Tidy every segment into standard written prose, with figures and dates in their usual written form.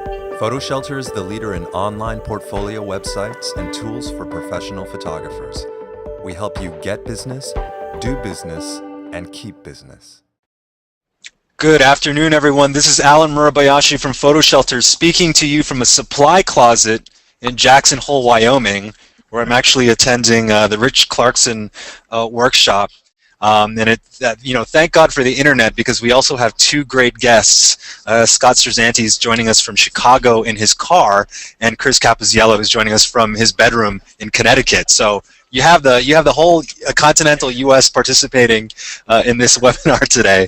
PhotoShelter is the leader in online portfolio websites and tools for professional photographers. We help you get business, do business, and keep business. Good afternoon, everyone. This is Alan Murabayashi from PhotoShelter speaking to you from a supply closet in Jackson Hole, Wyoming, where I'm actually attending the Rich Clarkson workshop. Thank God for the internet, because we also have two great guests. Scott Strazzante is joining us from Chicago in his car, and Chris Capozziello is joining us from his bedroom in Connecticut. So you have the whole continental U.S. participating in this webinar today.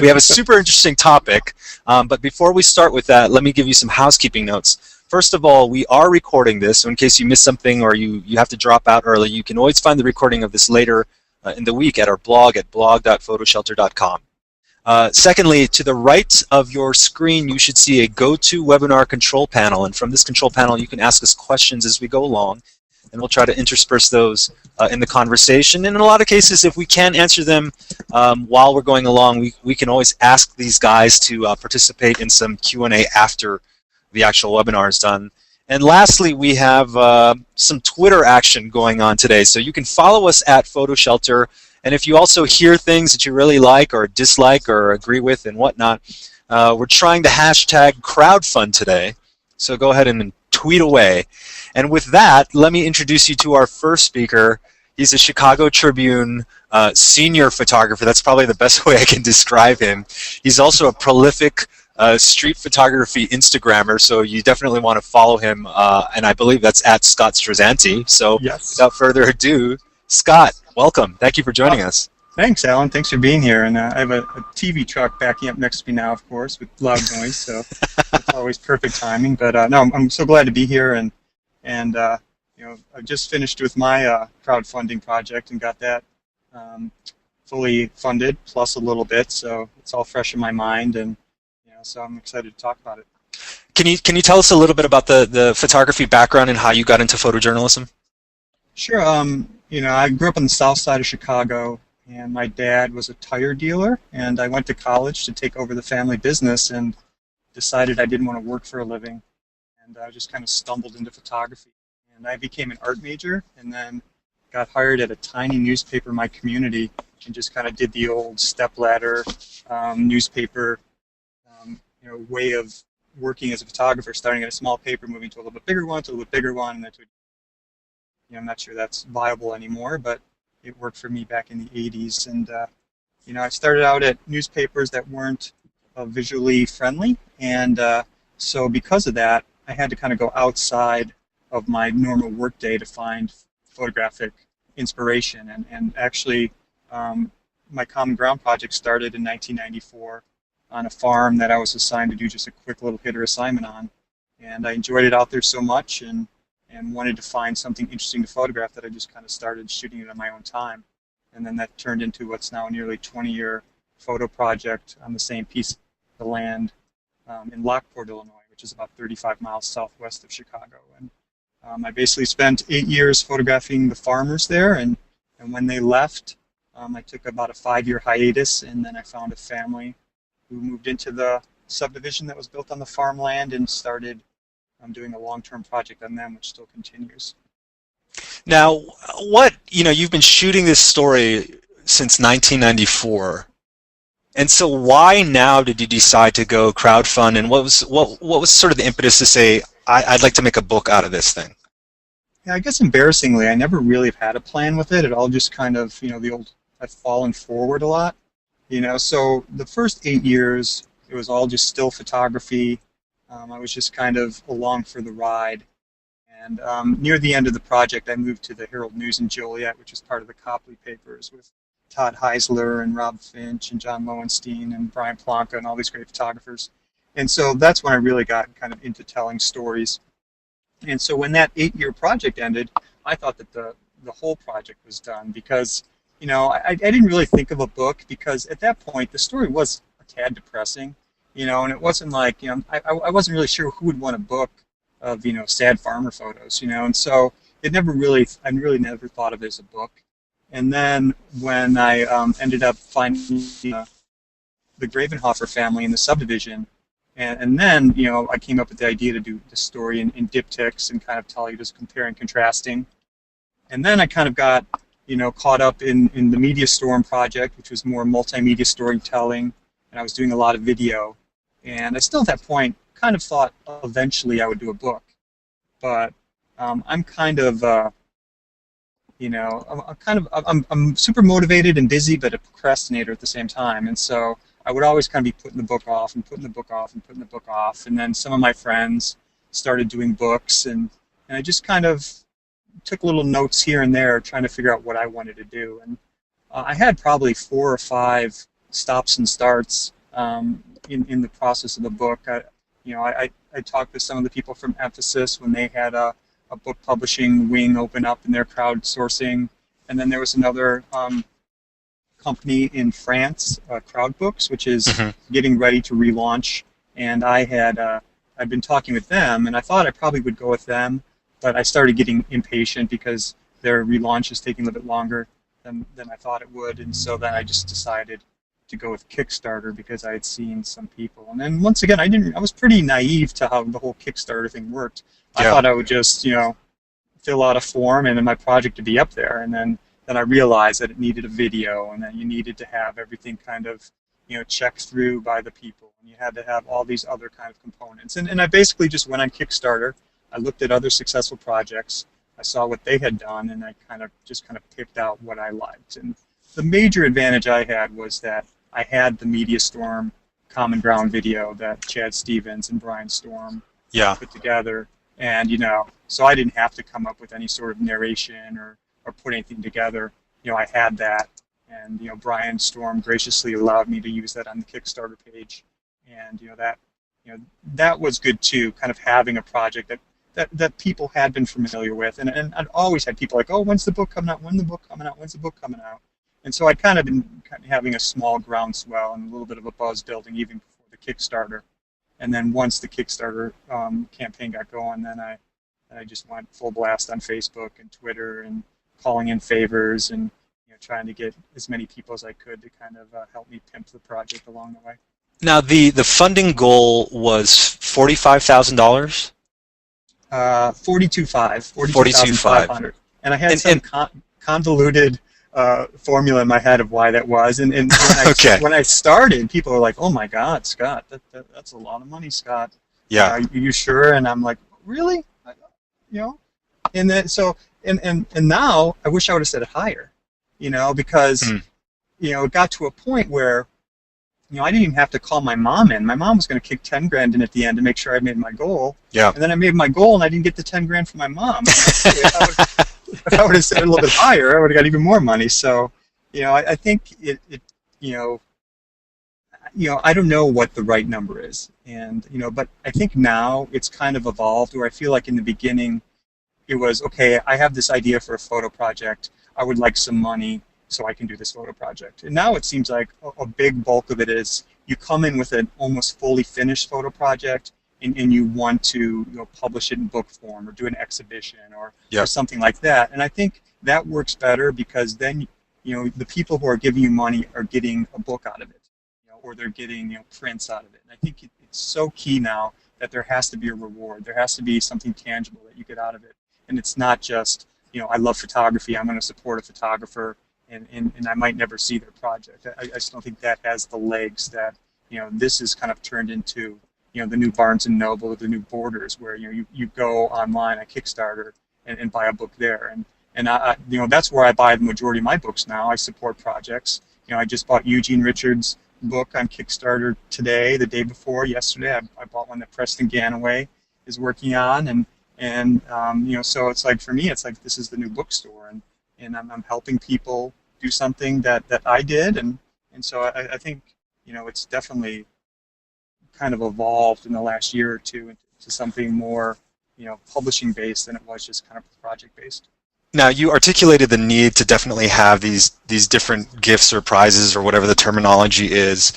We have a super interesting topic, but before we start with that, let me give you some housekeeping notes. First of all, we are recording this, so in case you missed something or you have to drop out early, you can always find the recording of this later in the week at our blog at blog.photoshelter.com. Secondly, to the right of your screen, you should see a GoToWebinar control panel, and from this control panel, you can ask us questions as we go along, and we'll try to intersperse those in the conversation. And in a lot of cases, if we can't answer them while we're going along, we can always ask these guys to participate in some Q&A after the actual webinar is done. And lastly, we have some Twitter action going on today. So you can follow us at PhotoShelter. And if you also hear things that you really like or dislike or agree with and whatnot, we're trying the hashtag crowdfund today. So go ahead and tweet away. And with that, let me introduce you to our first speaker. He's a Chicago Tribune senior photographer. That's probably the best way I can describe him. He's also a prolific street photography Instagrammer, so you definitely want to follow him, and I believe that's at Scott Strazzante. So yes. Without further ado, Scott, welcome. Thank you for joining us. Thanks, Alan. Thanks for being here. And I have a TV truck backing up next to me now, of course, with loud noise, so it's always perfect timing. But no, I'm so glad to be here, and I've just finished with my crowdfunding project and got that fully funded, plus a little bit, so it's all fresh in my mind, and so I'm excited to talk about it. Can you tell us a little bit about the photography background and how you got into photojournalism? Sure. I grew up on the south side of Chicago, and my dad was a tire dealer, and I went to college to take over the family business and decided I didn't want to work for a living, and I just kind of stumbled into photography. And I became an art major, and then got hired at a tiny newspaper in my community, and just kind of did the old stepladder newspaper way of working as a photographer, starting at a small paper, moving to a little bit bigger one, and then to, I'm not sure that's viable anymore, but it worked for me back in the 80s. And, I started out at newspapers that weren't visually friendly, and so because of that, I had to kind of go outside of my normal workday to find photographic inspiration. And actually, my Common Ground project started in 1994. On a farm that I was assigned to do just a quick little hitter assignment on. And I enjoyed it out there so much, and wanted to find something interesting to photograph, that I just kind of started shooting it on my own time. And then that turned into what's now a nearly 20-year photo project on the same piece of land in Lockport, Illinois, which is about 35 miles southwest of Chicago. And I basically spent 8 years photographing the farmers there, and when they left, I took about a 5-year hiatus, and then I found a family who moved into the subdivision that was built on the farmland, and started doing a long-term project on them, which still continues. Now, you've been shooting this story since 1994, and so why now did you decide to go crowdfund, and what was sort of the impetus to say, I'd like to make a book out of this thing? Yeah, I guess embarrassingly, I never really have had a plan with it. It all just kind of, I've fallen forward a lot. So the first 8 years, it was all just still photography. I was just kind of along for the ride. And near the end of the project, I moved to the Herald News in Joliet, which is part of the Copley papers, with Todd Heisler and Rob Finch and John Lowenstein and Brian Plonka and all these great photographers. And so that's when I really got kind of into telling stories. And so when that 8-year project ended, I thought that the whole project was done, because I didn't really think of a book, because at that point the story was a tad depressing, and it wasn't like, I wasn't really sure who would want a book of, sad farmer photos, and so I really never thought of it as a book. And then when I ended up finding the Gravenhofer family in the subdivision, And then, I came up with the idea to do the story in diptychs and kind of tell you, just compare and contrasting. And then I kind of got, caught up in the Media Storm project, which was more multimedia storytelling, and I was doing a lot of video. And I still, at that point, kind of thought eventually I would do a book. But I'm kind of, I'm super motivated and busy, but a procrastinator at the same time. And so I would always kind of be putting the book off and putting the book off and putting the book off. And then some of my friends started doing books, and I just kind of took little notes here and there trying to figure out what I wanted to do. And I had probably 4 or 5 stops and starts in the process of the book. I talked to some of the people from Emphasis when they had a book publishing wing open up in their crowdsourcing. And then there was another company in France, Crowdbooks, which is getting ready to relaunch. And I'd been talking with them, and I thought I probably would go with them, but I started getting impatient because their relaunch is taking a little bit longer than I thought it would. And so then I just decided to go with Kickstarter because I had seen some people. And then once again, I was pretty naive to how the whole Kickstarter thing worked. I thought I would just, fill out a form and then my project would be up there. And then I realized that it needed a video, and that you needed to have everything kind of, checked through by the people. And you had to have all these other kind of components. And I basically just went on Kickstarter. I looked at other successful projects. I saw what they had done, and I kind of picked out what I liked. And the major advantage I had was that I had the Media Storm Common Ground video that Chad Stevens and Brian Storm put together. And, so I didn't have to come up with any sort of narration or put anything together. I had that. And, Brian Storm graciously allowed me to use that on the Kickstarter page. And, that was good too, kind of having a project that people had been familiar with. And I'd always had people like, oh, when's the book coming out? When's the book coming out? When's the book coming out? And so I'd kind of been having a small groundswell and a little bit of a buzz building even before the Kickstarter. And then once the Kickstarter campaign got going, then I just went full blast on Facebook and Twitter and calling in favors and trying to get as many people as I could to kind of help me pimp the project along the way. Now, the funding goal was $45,000? $42,500. And I had some convoluted formula in my head of why that was. And when I started, people were like, "Oh my God, Scott, that's a lot of money, Scott. Yeah, are you sure?" And I'm like, "Really?" And then and now I wish I would have said it higher, because it got to a point where I didn't even have to call my mom in. My mom was going to kick 10 grand in at the end to make sure I made my goal. Yeah. And then I made my goal, and I didn't get the 10 grand from my mom. If I would have said it a little bit higher, I would have got even more money. So, I think I don't know what the right number is, and but I think now it's kind of evolved where I feel like in the beginning, it was okay. I have this idea for a photo project. I would like some money so I can do this photo project. And now it seems like a big bulk of it is you come in with an almost fully finished photo project, and you want to publish it in book form or do an exhibition or something like that. And I think that works better because then the people who are giving you money are getting a book out of it, or they're getting prints out of it. And I think it's so key now that there has to be a reward. There has to be something tangible that you get out of it. And it's not just I love photography, I'm going to support a photographer, and I might never see their project. I just don't think that has the legs that this is kind of turned into the new Barnes & Noble, the new Borders, where you go online at Kickstarter and buy a book there. And I that's where I buy the majority of my books now. I support projects. I just bought Eugene Richards' book on Kickstarter today, the day before, yesterday. I bought one that Preston Ganaway is working on, and so it's like, for me, it's like this is the new bookstore, and I'm helping people do something that I did, and so I think it's definitely kind of evolved in the last year or two into something more publishing based than it was just kind of project based. Now, you articulated the need to definitely have these different gifts or prizes or whatever the terminology is.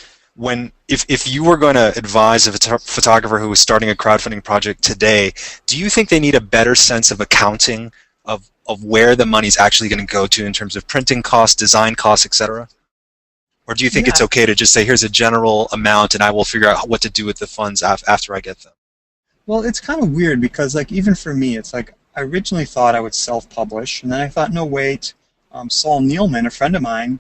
If you were going to advise a photographer who was starting a crowdfunding project today, do you think they need a better sense of accounting of where the money's actually going to go to in terms of printing costs, design costs, etc.? Or do you think Yeah. it's okay to just say, here's a general amount and I will figure out what to do with the funds after I get them? Well, it's kind of weird because, like, even for me, it's like I originally thought I would self-publish, and then I thought, no, wait, Saul Neilman, a friend of mine,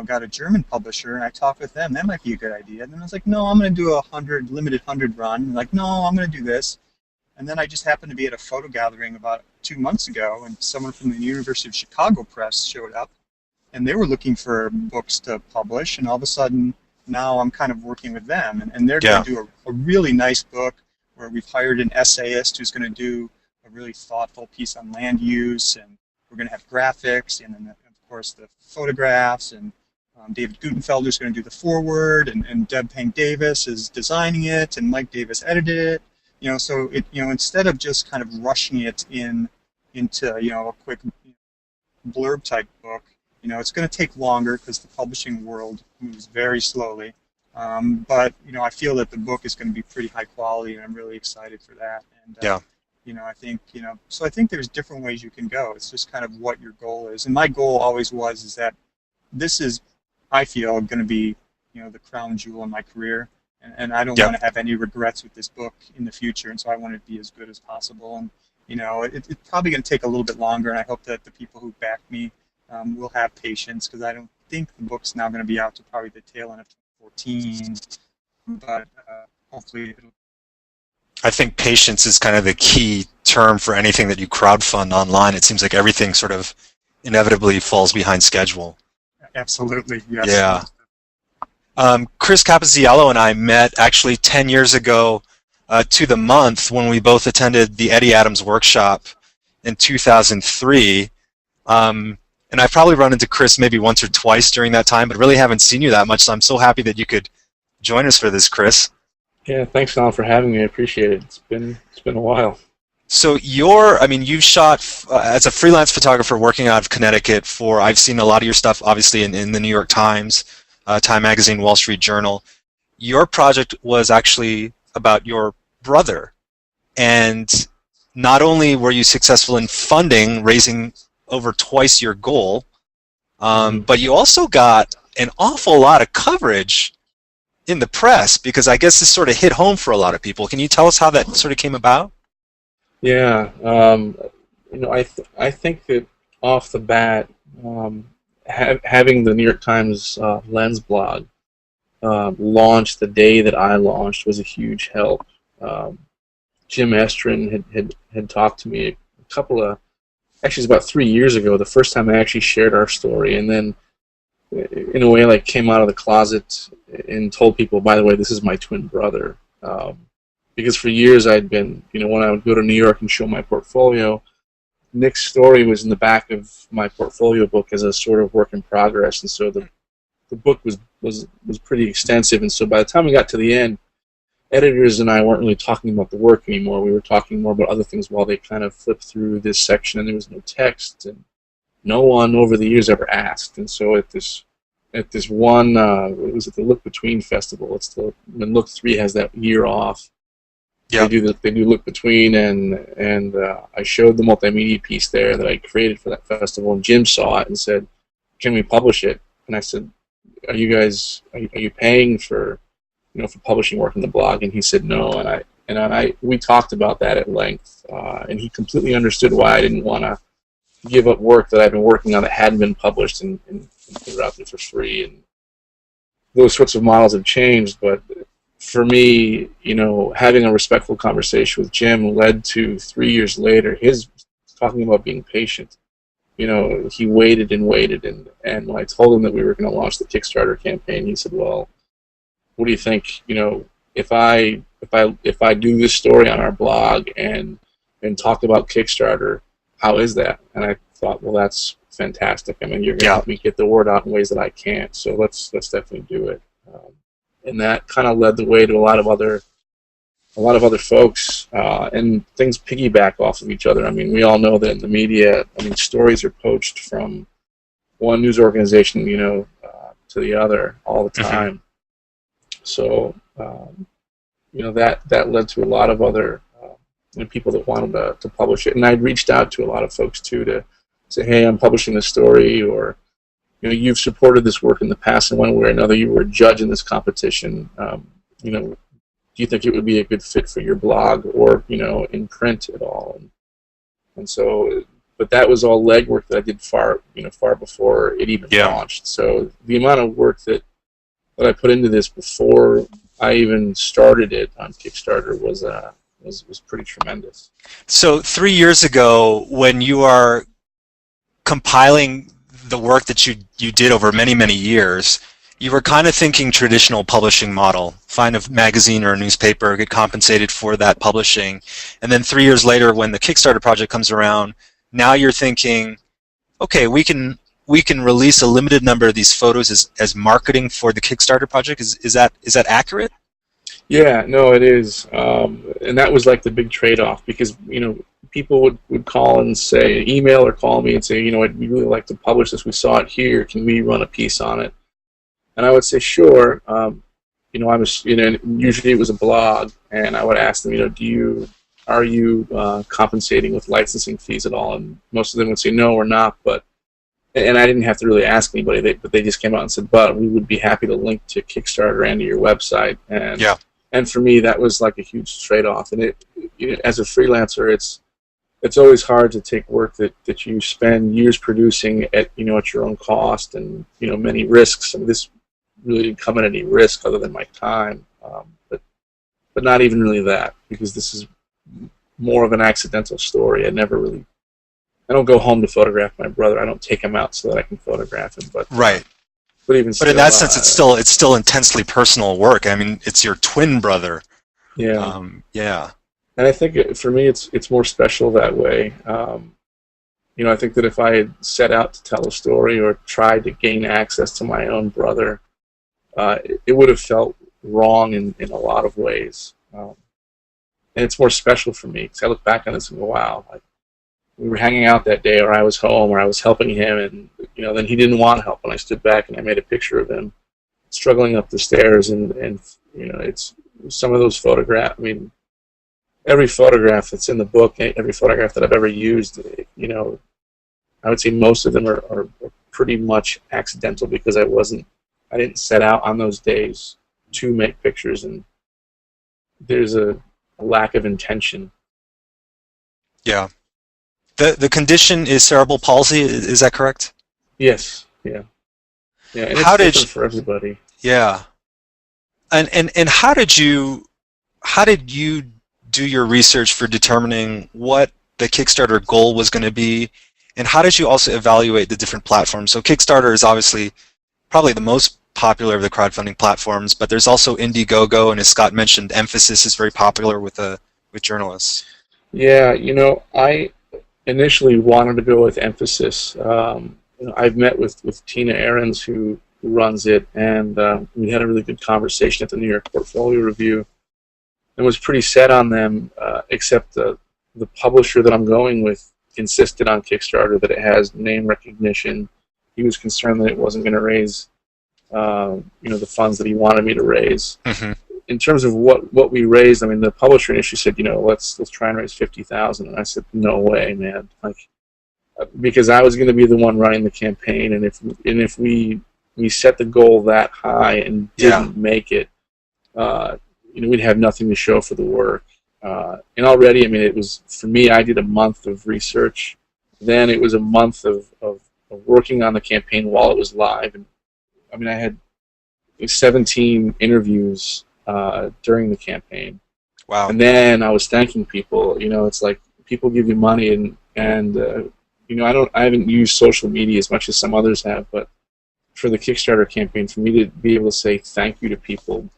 got a German publisher, and I talked with them. That might be a good idea. And then I was like, no, I'm going to do a limited 100 run. And like, no, I'm going to do this. And then I just happened to be at a photo gathering about 2 months ago, and someone from the University of Chicago Press showed up, and they were looking for books to publish, and all of a sudden, now I'm kind of working with them, and they're going to do a really nice book where we've hired an essayist who's going to do a really thoughtful piece on land use, and we're going to have graphics, and then, of course, the photographs, and David Gutenfelder is going to do the foreword, and Deb Pang Davis is designing it, and Mike Davis edited it. So instead of just kind of rushing it into a quick blurb type book, it's going to take longer because the publishing world moves very slowly. But I feel that the book is going to be pretty high quality, and I'm really excited for that. And I think so I think there's different ways you can go. It's just kind of what your goal is. And my goal always is that this is, I feel, going to be the crown jewel in my career. And I don't want to have any regrets with this book in the future, and so I want it to be as good as possible. And it's probably going to take a little bit longer, and I hope that the people who back me will have patience, because I don't think the book's now going to be out to probably the tail end of 2014. But hopefully it'll. I think patience is kind of the key term for anything that you crowdfund online. It seems like everything sort of inevitably falls behind schedule. Absolutely, yes. Yeah. Chris Capozziello and I met actually 10 years ago to the month when we both attended the Eddie Adams workshop in 2003. And I've probably run into Chris maybe once or twice during that time, but really haven't seen you that much, so I'm so happy that you could join us for this, Chris. Yeah, thanks, Alan, for having me. I appreciate it. It's been a while. So you've shot as a freelance photographer working out of Connecticut I've seen a lot of your stuff, obviously, in the New York Times, Time Magazine, Wall Street Journal. Your project was actually about your brother. And not only were you successful in funding, raising over twice your goal, but you also got an awful lot of coverage in the press, because I guess this sort of hit home for a lot of people. Can you tell us how that sort of came about? Yeah, I think that off the bat, having the New York Times Lens blog launched the day that I launched was a huge help. Jim Estrin had talked to me actually it was about 3 years ago, the first time I actually shared our story, and then in a way like came out of the closet and told people, by the way, this is my twin brother. Because for years I'd been, when I would go to New York and show my portfolio, Nick's story was in the back of my portfolio book as a sort of work in progress, and so the book was pretty extensive, and so by the time we got to the end, editors and I weren't really talking about the work anymore. We were talking more about other things while they kind of flipped through this section, and there was no text, and no one over the years ever asked. And so at this one, it was at the Look Between festival. It's when Look 3 has that year off. Yeah. They do Look Between, and I showed the multimedia piece there that I created for that festival, and Jim saw it and said, "Can we publish it?" And I said, "Are you paying for for publishing work in the blog?" And he said no, and we talked about that at length, and he completely understood why I didn't want to give up work that I've been working on that hadn't been published and put it out there for free. And those sorts of models have changed, but for me, having a respectful conversation with Jim led to 3 years later his talking about being patient. He waited and waited, and when I told him that we were going to launch the Kickstarter campaign, he said, "Well, what do you think? If I do this story on our blog and talk about Kickstarter, how is that?" And I thought, well, that's fantastic. I mean, you're going to help me get the word out in ways that I can't, so let's definitely do it. And that kind of led the way to a lot of other folks, and things piggyback off of each other. I mean, we all know that in the media, stories are poached from one news organization, to the other all the time. Mm-hmm. So, that led to a lot of other people that wanted to publish it. And I reached out to a lot of folks, too, to say, hey, I'm publishing this story, or, you've supported this work in the past in one way or another. You were a judge in this competition. Do you think it would be a good fit for your blog or, in print at all? And so, but that was all legwork that I did far before it even launched. So the amount of work that I put into this before I even started it on Kickstarter was pretty tremendous. So 3 years ago, when you are compiling the work that you did over many, many years, you were kind of thinking traditional publishing model, find a magazine or a newspaper, get compensated for that publishing. And then 3 years later, when the Kickstarter project comes around, now you're thinking, okay, we can release a limited number of these photos as marketing for the Kickstarter project. Is that accurate? Yeah, no, it is. And that was like the big trade-off, because, people would call and say, email or call me and say, I'd really like to publish this. We saw it here. Can we run a piece on it? And I would say, sure. I was, usually it was a blog, and I would ask them, are you compensating with licensing fees at all? And most of them would say, no, we're not. And I didn't have to really ask anybody, but they just came out and said, but we would be happy to link to Kickstarter and to your website. And for me, that was like a huge trade-off. And as a freelancer, it's always hard to take work that you spend years producing at your own cost and many risks. And this really didn't come at any risk other than my time, but not even really that, because this is more of an accidental story. I don't go home to photograph my brother. I don't take him out so that I can photograph him. But right. But even in that sense, it's still intensely personal work. I mean, it's your twin brother. Yeah. Yeah. And I think for me, it's more special that way. I think that if I had set out to tell a story or tried to gain access to my own brother, it would have felt wrong in a lot of ways. And it's more special for me, because I look back on this and go, wow, like, we were hanging out that day, or I was home, or I was helping him, and then he didn't want help, and I stood back and I made a picture of him struggling up the stairs, and it's some of those photographs. I mean, every photograph that's in the book, every photograph that I've ever used, I would say most of them are pretty much accidental, because I didn't set out on those days to make pictures, and there's a lack of intention. Yeah. The condition is cerebral palsy. Is that correct? Yes. Yeah. Yeah. And it's different for everybody. Yeah. And how did you do your research for determining what the Kickstarter goal was going to be, and how did you also evaluate the different platforms? So Kickstarter is obviously probably the most popular of the crowdfunding platforms, but there's also Indiegogo, and as Scott mentioned, Emphasis is very popular with journalists. Yeah. I initially wanted to go with Emphasis. I've met with Tina Ahrens, who runs it, and we had a really good conversation at the New York Portfolio Review, and was pretty set on them, except the publisher that I'm going with insisted on Kickstarter that it has name recognition. He was concerned that it wasn't going to raise the funds that he wanted me to raise. Mm-hmm. In terms of what we raised, I mean, the publisher initially said, let's try and raise $50,000, and I said, no way, man, because I was going to be the one running the campaign, and if we set the goal that high and didn't make it, we'd have nothing to show for the work. And already, I mean, it was, for me, I did a month of research. Then it was a month of working on the campaign while it was live. And I mean, I had 17 interviews during the campaign. Wow. And then I was thanking people. It's like people give you money, and I haven't used social media as much as some others have, but for the Kickstarter campaign, for me to be able to say thank you to people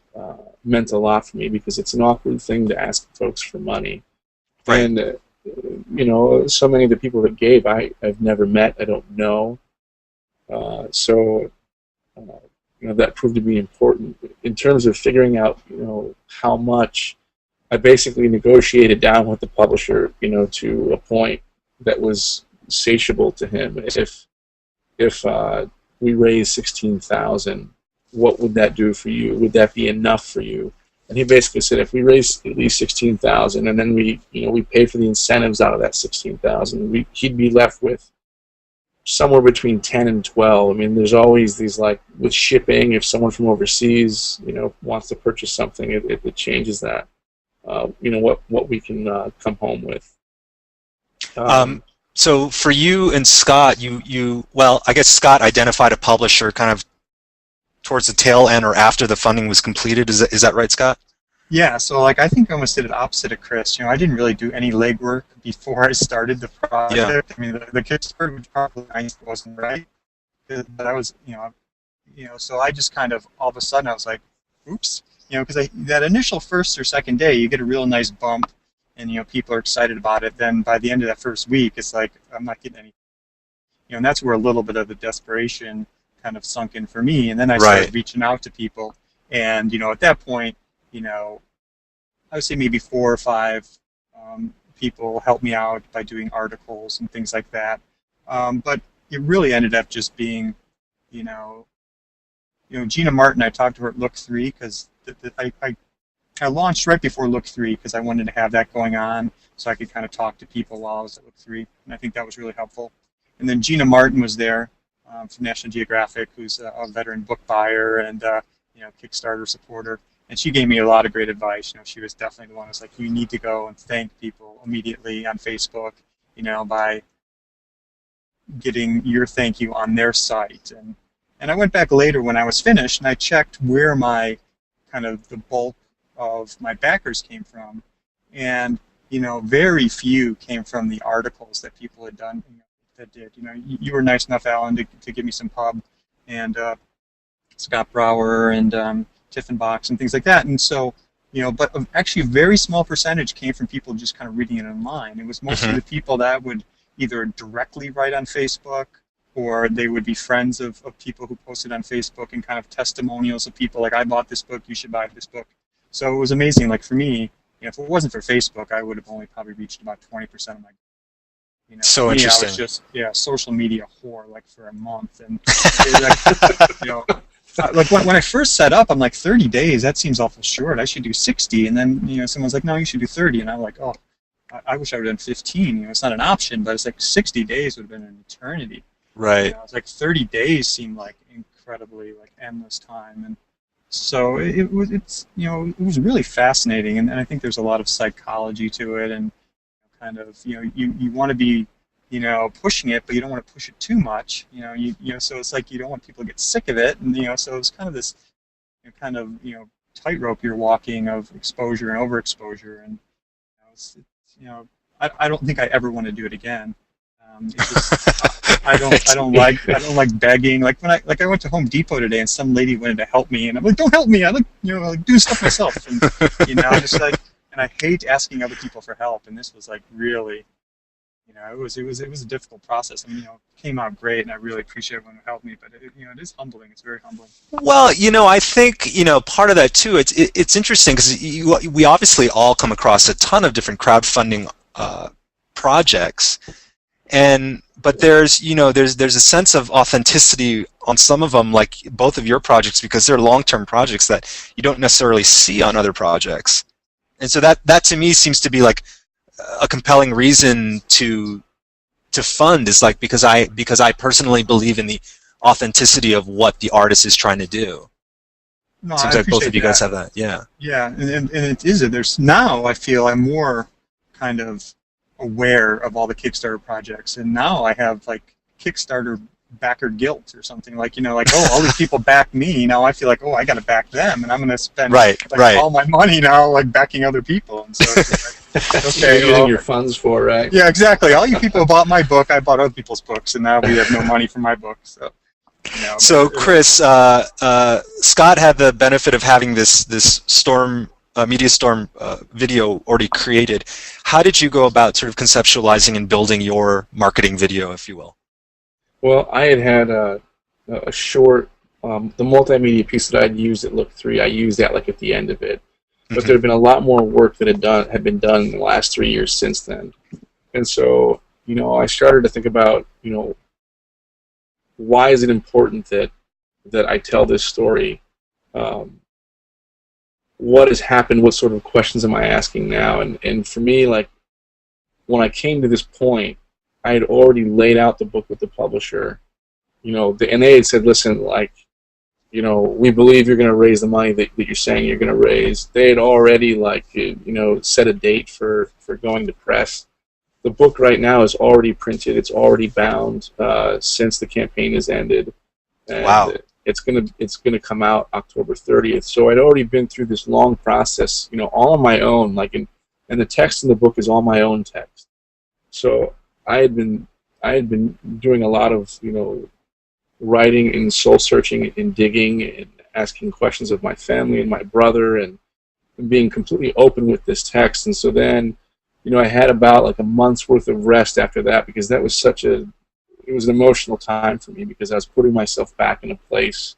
meant a lot for me, because it's an awkward thing to ask folks for money. Right. And so many of the people that gave, I've never met, I don't know. That proved to be important. In terms of figuring out, how much, I basically negotiated down with the publisher, to a point that was satiable to him. If we raised $16,000, what would that do for you? Would that be enough for you? And he basically said, if we raise at least $16,000, and then we pay for the incentives out of that $16,000, he'd be left with somewhere between 10 and 12. I mean, there's always these, like, with shipping, if someone from overseas, wants to purchase something, it changes that, what we can come home with. So for you and Scott, well, I guess Scott identified a publisher kind of towards the tail end or after the funding was completed. Is that right, Scott? Yeah, so like I think I almost did it opposite of Chris. I didn't really do any legwork before I started the project. Yeah. I mean, the Kickstarter was probably nice, it wasn't right, but I was, so I just kind of all of a sudden I was like, oops, because that initial first or second day you get a real nice bump, and people are excited about it. Then by the end of that first week, it's like I'm not getting any, and that's where a little bit of the desperation kind of sunk in for me. And then I started reaching out to people, and at that point, I would say maybe 4 or 5 people helped me out by doing articles and things like that. But it really ended up just being, Gina Martin. I talked to her at Look 3 because I launched right before Look 3 because I wanted to have that going on so I could kind of talk to people while I was at Look 3, and I think that was really helpful. And then Gina Martin was there from National Geographic, who's a veteran book buyer and Kickstarter supporter. And she gave me a lot of great advice. She was definitely the one who was like, you need to go and thank people immediately on Facebook, by getting your thank you on their site. And I went back later when I was finished, and I checked where my kind of the bulk of my backers came from. And, very few came from the articles that people had done, that did. You were nice enough, Alan, to give me some pub, and Scott Brower and Tiffenbachs and things like that. And so, but actually a very small percentage came from people just kind of reading it online. It was mostly the people that would either directly write on Facebook, or they would be friends of people who posted on Facebook, and kind of testimonials of people like, I bought this book, you should buy this book. So it was amazing. Like for me, if it wasn't for Facebook, I would have only probably reached about 20% of my. So me, interesting. I was just social media whore like for a month, and like when I first set up, I'm like 30 days. That seems awful short. I should do 60, and then someone's like, no, you should do 30, and I'm like, oh, I wish I would have done 15. It's not an option, but it's like 60 days would have been an eternity. Right. It's like 30 days seemed like incredibly like endless time, and so it was really fascinating, and I think there's a lot of psychology to it, and kind of you want to be pushing it, but you don't want to push it too much. So it's like you don't want people to get sick of it, and so it's kind of this tightrope you're walking of exposure and overexposure, and I don't think I ever want to do it again. I don't like begging. Like when I went to Home Depot today, and some lady wanted to help me, and I'm like, don't help me. I like do stuff myself, and just like, and I hate asking other people for help, and this was like really. It was a difficult process. I mean, it came out great, and I really appreciate everyone who helped me. But it is humbling. It's very humbling. Well, I think part of that too. It's interesting because we obviously all come across a ton of different crowdfunding projects, but there's a sense of authenticity on some of them, like both of your projects, because they're long-term projects that you don't necessarily see on other projects, and so that to me seems to be like a compelling reason to fund, is like because I personally believe in the authenticity of what the artist is trying to do. No, seems I like both of you that. guys have that. Yeah. Yeah, and it is. There's now I feel I'm more kind of aware of all the Kickstarter projects, and now I have like Kickstarter backer guilt or something, like all these people back me, now I feel like, I got to back them, and I'm going to spend all my money now like backing other people, and so it's like, okay, you're using your funds for, right? Yeah, exactly. All you people bought my book, I bought other people's books, and now we have no money for my book. So Chris, Scott had the benefit of having this Media Storm video already created. How did you go about sort of conceptualizing and building your marketing video, if you will? Well, I had a short, the multimedia piece that I'd used at Look 3, I used that like at the end of it. But there had been a lot more work that had been done in the last 3 years since then. And so, I started to think about, why is it important that I tell this story? What has happened? What sort of questions am I asking now? And for me, like, when I came to this point, I had already laid out the book with the publisher, and they had said, listen, like, we believe you're going to raise the money that you're saying you're going to raise. They had already, like, set a date for going to press. The book right now is already printed. It's already bound since the campaign has ended. And Wow. It's gonna come out October 30th. So I'd already been through this long process, all on my own. And the text in the book is all my own text. So I had been doing a lot of writing and soul searching and digging and asking questions of my family and my brother and being completely open with this text. And so then, I had about like a month's worth of rest after that, because that was it was an emotional time for me, because I was putting myself back in a place,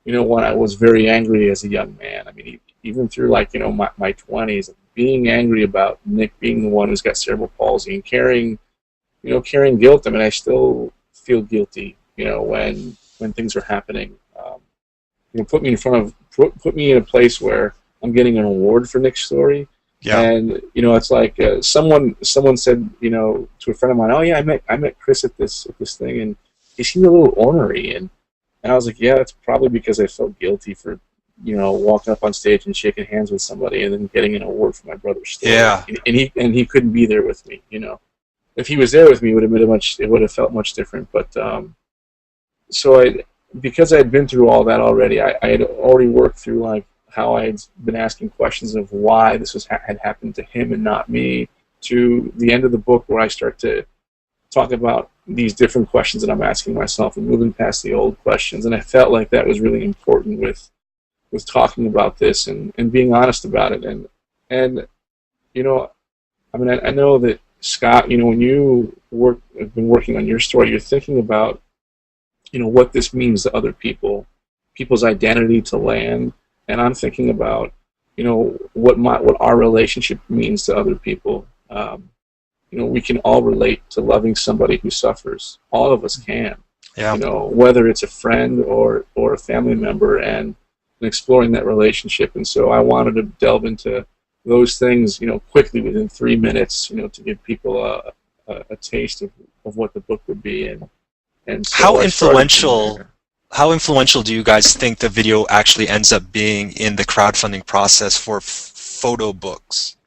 when I was very angry as a young man. I mean, even through like, my 20s, being angry about Nick being the one who's got cerebral palsy and carrying guilt. I mean, I still feel guilty, when things are happening. Put me in a place where I'm getting an award for Nick's story. Yeah. And it's like someone said, to a friend of mine, oh yeah, I met Chris at this thing, and he seemed a little ornery, and I was like, yeah, that's probably because I felt guilty for walking up on stage and shaking hands with somebody and then getting an award for my brother's story. Yeah. And he couldn't be there with me. If he was there with me, it would have felt much different. But because I had been through all that already, I had already worked through like how I had been asking questions of why this had happened to him and not me, to the end of the book where I start to talk about these different questions that I'm asking myself and moving past the old questions. And I felt like that was really important with talking about this and being honest about it. And I mean, I know that, Scott, when you have been working on your story, you're thinking about, what this means to other people's identity to land. And I'm thinking about, what our relationship means to other people. We can all relate to loving somebody who suffers. All of us can. Yeah. Whether it's a friend or a family member, and exploring that relationship. And so I wanted to delve into those things, quickly within 3 minutes, to give people a taste of what the book would be. And so how influential do you guys think the video actually ends up being in the crowdfunding process for photo books?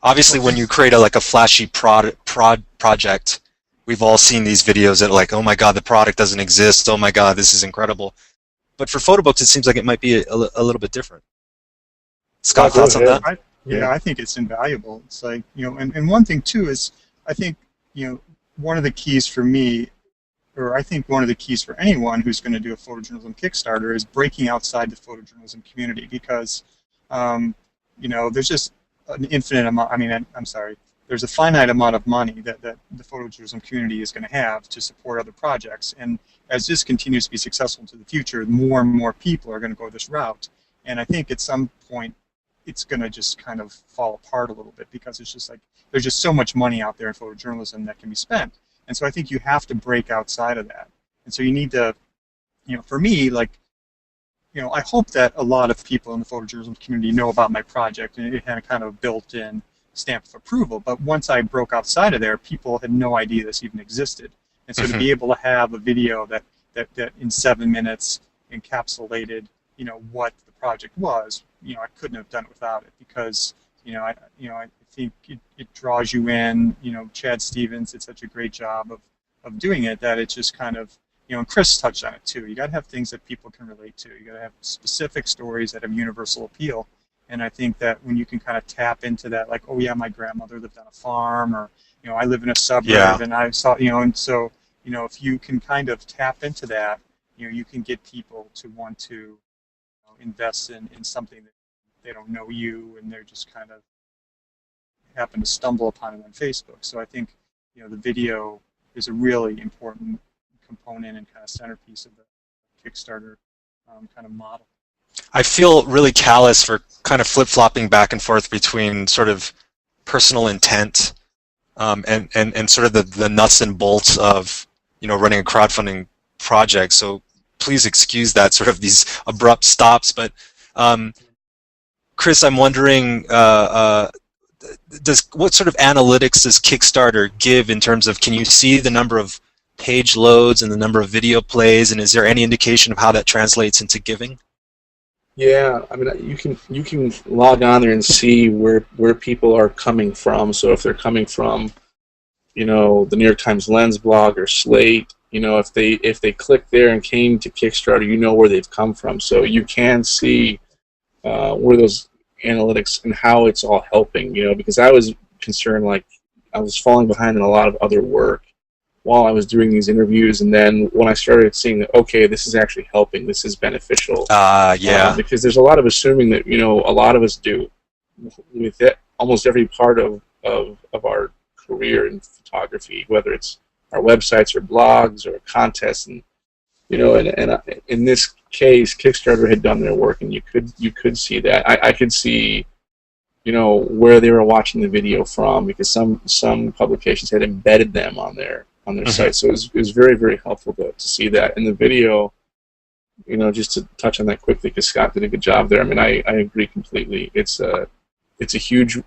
Obviously, when you create a flashy project, we've all seen these videos that are like, oh my god, the product doesn't exist, oh my god, this is incredible. But for photo books, it seems like it might be a little bit different. Scott, thoughts on that? I think it's invaluable. It's like, and one thing too is, I think, one of the keys for me, or I think one of the keys for anyone who's going to do a photojournalism Kickstarter, is breaking outside the photojournalism community, because, there's just an infinite amount, there's a finite amount of money that the photojournalism community is going to have to support other projects. And as this continues to be successful into the future, more and more people are going to go this route. And I think at some point, it's going to just kind of fall apart a little bit, because it's just like, there's just so much money out there in photojournalism that can be spent. And so I think you have to break outside of that. And so you need to, for me, I hope that a lot of people in the photojournalism community know about my project, and it had kind of built-in stamp of approval. But once I broke outside of there, people had no idea this even existed. And so to be able to have a video that in 7 minutes encapsulated, what the project was, I couldn't have done it without it, because, I think it draws you in. Chad Stevens did such a great job of doing it, that it's just kind of, and Chris touched on it too. You got to have things that people can relate to. You got to have specific stories that have universal appeal. And I think that when you can kind of tap into that, like, oh yeah, my grandmother lived on a farm, or I live in a suburb, and I saw, and so, if you can kind of tap into that, you can get people to want to invest in something that they don't know you, and they're just kind of happen to stumble upon it on Facebook. So I think, the video is a really important component and kind of centerpiece of the Kickstarter kind of model. I feel really callous for kind of flip-flopping back and forth between sort of personal intent and sort of the nuts and bolts of running a crowdfunding project. So please excuse that sort of these abrupt stops. But Chris, I'm wondering, what sort of analytics does Kickstarter give in terms of, can you see the number of page loads and the number of video plays, and is there any indication of how that translates into giving? Yeah, I mean, you can log on there and see where people are coming from. So if they're coming from, the New York Times Lens blog or Slate, if they click there and came to Kickstarter, you know where they've come from. So you can see where those analytics and how it's all helping. Because I was concerned, like I was falling behind in a lot of other work while I was doing these interviews, and then when I started seeing that, okay, this is actually helping, this is beneficial. Yeah. Because there's a lot of assuming that a lot of us do with it, almost every part of our career in photography, whether it's our websites or blogs or contests, and in this case, Kickstarter had done their work, and you could see that. I could see where they were watching the video from, because some publications had embedded them on their site, so it was very, very helpful to see that. In the video, just to touch on that quickly, because Scott did a good job there. I mean, I agree completely. It's a huge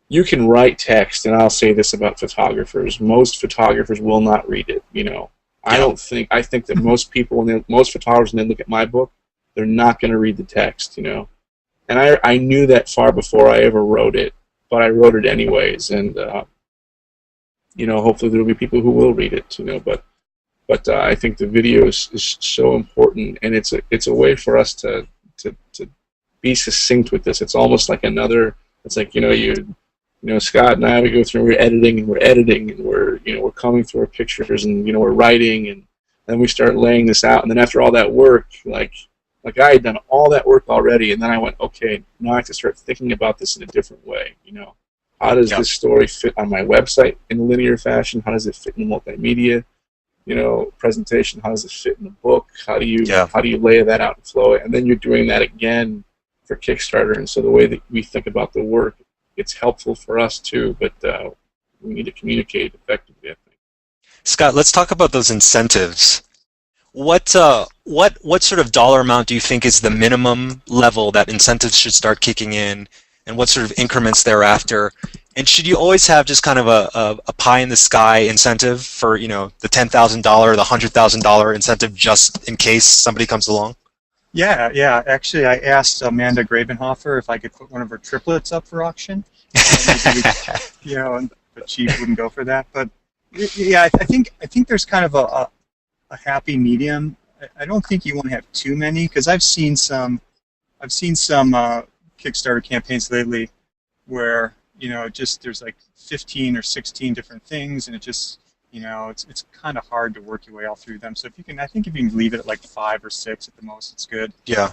you can write text, and I'll say this about photographers: most photographers will not read it. I think that most people, most photographers, when they look at my book, they're not going to read the text. And I knew that far before I ever wrote it, but I wrote it anyways, and hopefully there will be people who will read it, but I think the video is so important, and it's a way for us to be succinct with this. It's almost like it's like, Scott and I, we go through, we're editing, and we're coming through our pictures, and we're writing, and then we start laying this out, and then after all that work, like I had done all that work already, and then I went, okay, now I have to start thinking about this in a different way. How does this story fit on my website in a linear fashion? How does it fit in multimedia, presentation? How does it fit in the book? How do you lay that out and flow it? And then you're doing that again for Kickstarter. And so the way that we think about the work, it's helpful for us too, but we need to communicate effectively, I think. Scott, let's talk about those incentives. What sort of dollar amount do you think is the minimum level that incentives should start kicking in, and what sort of increments thereafter? And should you always have just kind of a pie in the sky incentive for the $10,000, the $100,000 incentive, just in case somebody comes along? Yeah. Actually, I asked Amanda Grabenhofer if I could put one of her triplets up for auction. But she wouldn't go for that. But yeah, I think there's kind of a happy medium. I don't think you want to have too many, because I've seen some Kickstarter campaigns lately where there's like 15 or 16 different things, and it just it's kind of hard to work your way all through them. So I think if you can leave it at like 5 or 6 at the most, it's good. Yeah.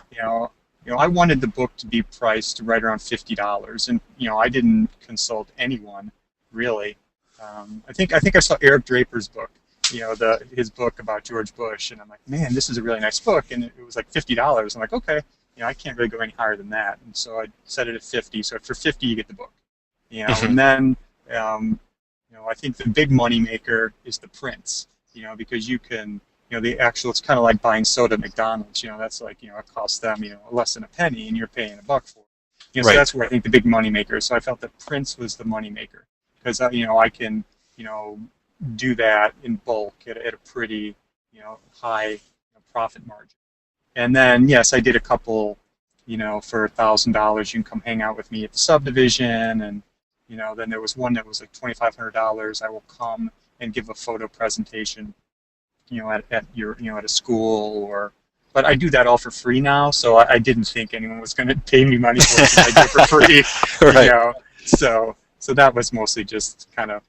I wanted the book to be priced right around $50, and I didn't consult anyone really. I think I saw Eric Draper's book, his book about George Bush, and I'm like, man, this is a really nice book, and it was like $50. I'm like, okay, I can't really go any higher than that, and so I set it at 50. So for 50, you get the book, and then I think the big money maker is the prints, because you can, it's kind of like buying soda at McDonald's, that's like, it costs them, less than a penny, and you're paying $1 for it. So Right. that's where I think the big money maker is. So I felt that prints was the money maker, because, I can, do that in bulk at a pretty, high profit margin. And then, yes, I did a couple, for $1,000, you can come hang out with me at the subdivision, and then there was one that was like $2,500. I will come and give a photo presentation, at your, at a school, but I do that all for free now. So I didn't think anyone was going to pay me money for it, 'cause I do it for free. Right. So that was mostly just kind of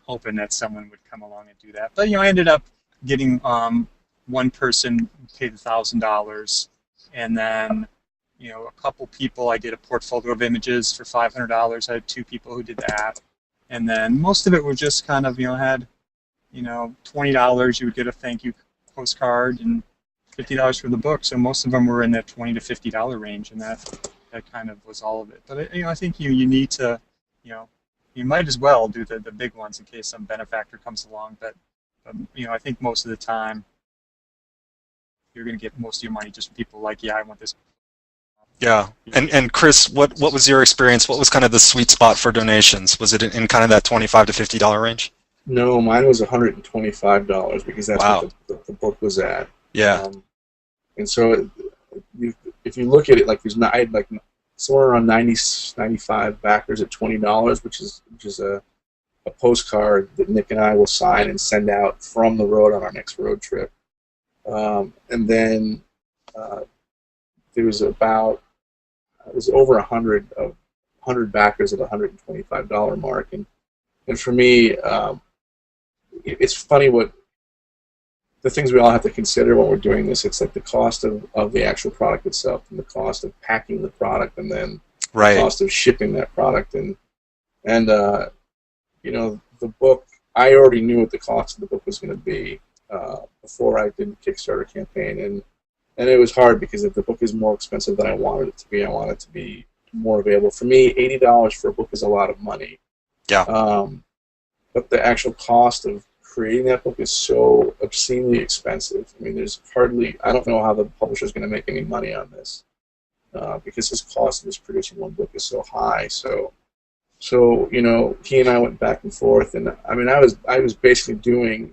hoping that someone would come along and do that. But I ended up getting one person paid $1,000, and then a couple people, I did a portfolio of images for $500. I had 2 people who did that. And then most of it was just kind of, had, $20, you would get a thank you postcard, and $50 for the book. So most of them were in that $20 to $50 range, and that kind of was all of it. But, I think you need to, you might as well do the big ones in case some benefactor comes along. But, I think most of the time, you're going to get most of your money just from people like, yeah, I want this. Yeah. And Chris, what was your experience? What was kind of the sweet spot for donations? Was it in kind of that $25 to $50 range? No, mine was $125 because that's what Wow. the book was at. Yeah. And so, if you look at it, like I had like somewhere around 90, 95 backers at $20, which is a postcard that Nick and I will sign and send out from the road on our next road trip. And then there was over 100 backers at $125 mark, and for me, it's funny what the things we all have to consider when we're doing this. It's like the cost of the actual product itself, and the cost of packing the product, and then the cost of shipping that product, and the book. I already knew what the cost of the book was going to be before I did the Kickstarter campaign, and it was hard because if the book is more expensive than I wanted it to be, I want it to be more available. For me, $80 for a book is a lot of money. Yeah. But the actual cost of creating that book is so obscenely expensive. I mean, I don't know how the publisher is going to make any money on this because his cost of just producing one book is so high. So he and I went back and forth, and I mean, I was basically doing,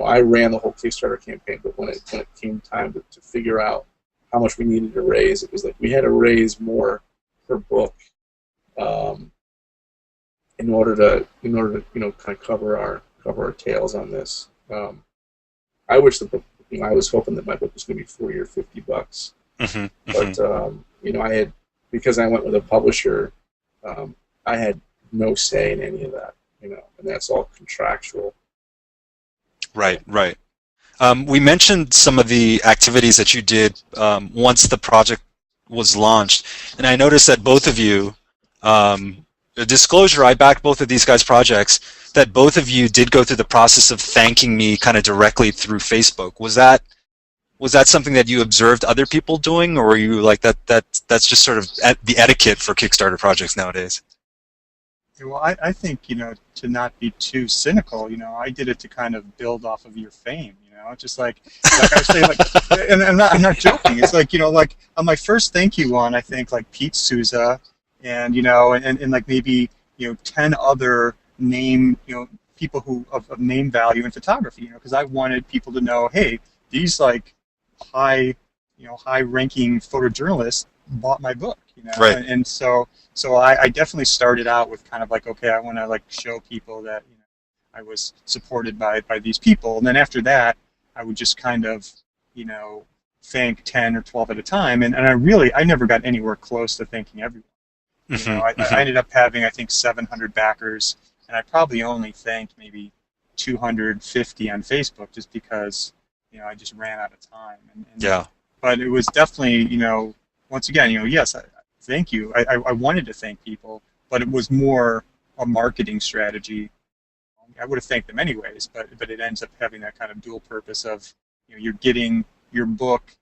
I ran the whole Kickstarter campaign, but when it came time to figure out how much we needed to raise, it was like we had to raise more per book in order to kind of cover our tails on this. I wish the book, I was hoping that my book was going to be $40 or $50, but I had, because I went with a publisher, I had no say in any of that, and that's all contractual. Right. We mentioned some of the activities that you did once the project was launched, and I noticed that both of you, a disclosure, I backed both of these guys' projects, that both of you did go through the process of thanking me kind of directly through Facebook. Was that something that you observed other people doing, or were you like that's just sort of the etiquette for Kickstarter projects nowadays? Well, I think, to not be too cynical, I did it to kind of build off of your fame, just like I was saying, and I'm not joking. It's like, like on my first thank you one, I think like Pete Souza and, and like maybe, 10 other people who of name value in photography, because I wanted people to know, hey, these like high-ranking photojournalists bought my book, Right. and so I definitely started out with kind of like, okay, I want to like show people that I was supported by these people, and then after that, I would just kind of thank 10 or 12 at a time, and I never got anywhere close to thanking everyone. I ended up having, I think, 700 backers, and I probably only thanked maybe 250 on Facebook just because I just ran out of time. And Yeah. But it was definitely, once again, yes, thank you. I wanted to thank people, but it was more a marketing strategy. I would have thanked them anyways, but it ends up having that kind of dual purpose of, you're getting your book,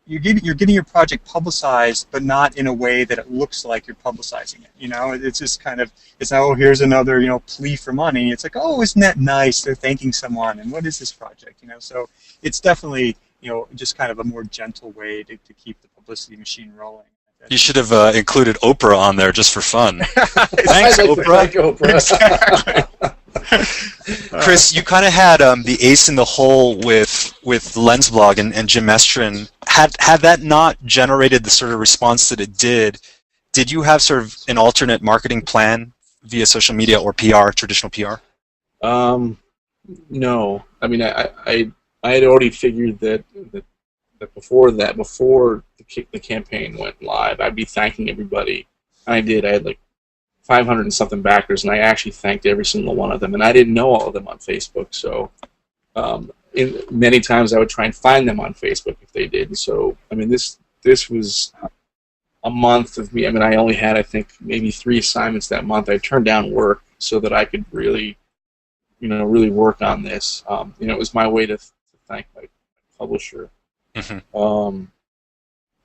you're getting your project publicized, but not in a way that it looks like you're publicizing it. It's just kind of, it's not, oh, here's another, plea for money. It's like, oh, isn't that nice? They're thanking someone, and what is this project? So it's definitely, just kind of a more gentle way to keep the publicity machine rolling. You should have included Oprah on there just for fun. Thanks, Oprah. Thank Oprah. Chris, you kind of had the ace in the hole with LensBlog and Jim Estrin. Had that not generated the sort of response that it did you have sort of an alternate marketing plan via social media or PR, traditional PR? No. I mean, I had already figured that before the campaign went live, I'd be thanking everybody. And I did. I had like 500 and something backers, and I actually thanked every single one of them. And I didn't know all of them on Facebook, so many times I would try and find them on Facebook if they did. So, I mean, this was a month of me. I mean, I only had, I think, maybe 3 assignments that month. I turned down work so that I could really work on this. It was my way to thank my publisher. Mm-hmm.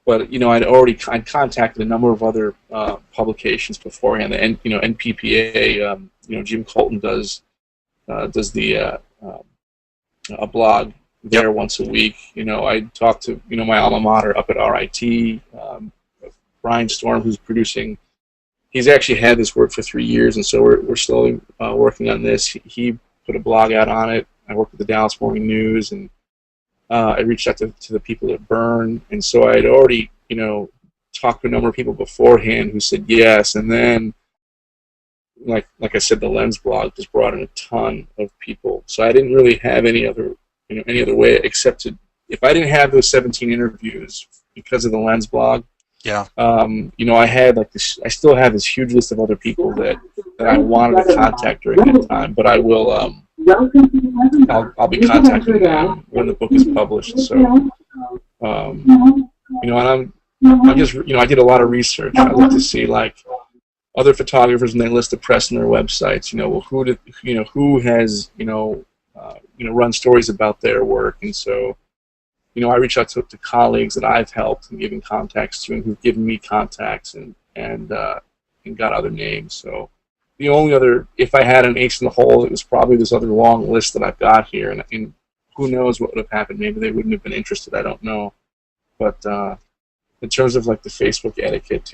But I'd contacted a number of other publications beforehand, and NPPA. Jim Colton does the a blog there once a week. I talked to my alma mater up at RIT. Brian Storm, who's producing. He's actually had this work for 3 years, and so we're slowly working on this. He put a blog out on it. I worked with the Dallas Morning News, and I reached out to the people at Burn, and so I had already, talked to a number of people beforehand who said yes, and then, like I said, the Lens blog just brought in a ton of people. So I didn't really have any other way except to, if I didn't have those 17 interviews because of the Lens blog. Yeah. I had this. I still have this huge list of other people that I wanted to contact during that time, but I will. I'll be contacting them when the book is published. So, and I'm just, I did a lot of research. I looked to see other photographers, and they list the press on their websites. Who has run stories about their work, and so. I reached out to colleagues that I've helped and given contacts to, and who've given me contacts and got other names. So the only other, if I had an ace in the hole, it was probably this other long list that I've got here, and who knows what would have happened. Maybe they wouldn't have been interested. I don't know. But in terms of the Facebook etiquette,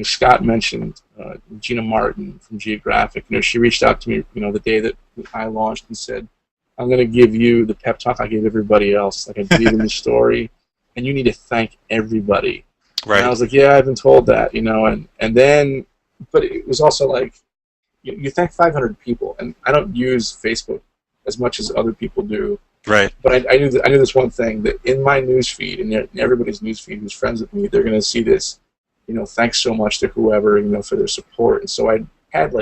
Scott mentioned Gina Martin from Geographic. She reached out to me, the day that I launched and said, I'm going to give you the pep talk I gave everybody else. I believe in the story, and you need to thank everybody. Right. And I was like, yeah, I've been told that, and then, but it was also you thank 500 people, and I don't use Facebook as much as other people do. Right. But I knew this one thing, that in my newsfeed, and in everybody's newsfeed who's friends with me, they're going to see this, thanks so much to whoever, for their support. And so I had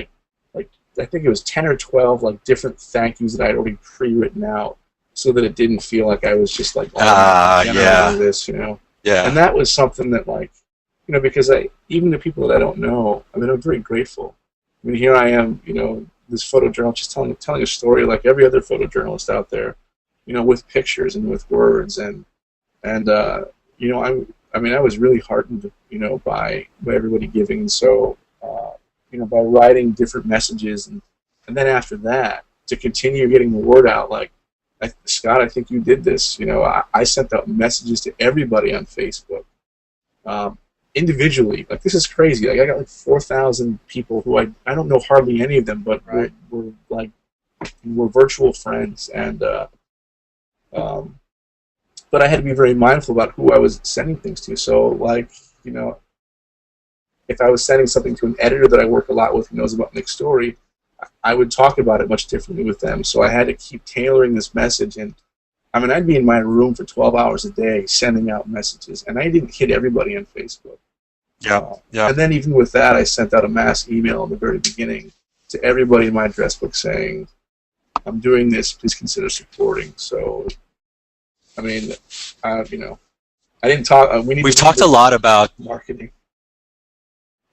I think it was 10 or 12 different thank yous that I had already pre-written out, so that it didn't feel like I was just this, Yeah. And that was something that because even the people that I don't know, I'm very grateful. Here I am, this photojournalist just telling a story like every other photojournalist out there, with pictures and with words, and I was really heartened, by everybody giving. So. By writing different messages, and then after that, to continue getting the word out. Scott, I think you did this. I sent out messages to everybody on Facebook, individually. This is crazy. I got 4,000 people who I don't know hardly any of them, but right. we're virtual friends, and but I had to be very mindful about who I was sending things to. So if I was sending something to an editor that I work a lot with who knows about Nick's story, I would talk about it much differently with them. So I had to keep tailoring this message. And I'd be in my room for 12 hours a day sending out messages. And I didn't hit everybody on Facebook. Yeah. And then even with that, I sent out a mass email in the very beginning to everybody in my address book saying, I'm doing this, please consider supporting. So, I didn't talk. We've talked a lot about marketing.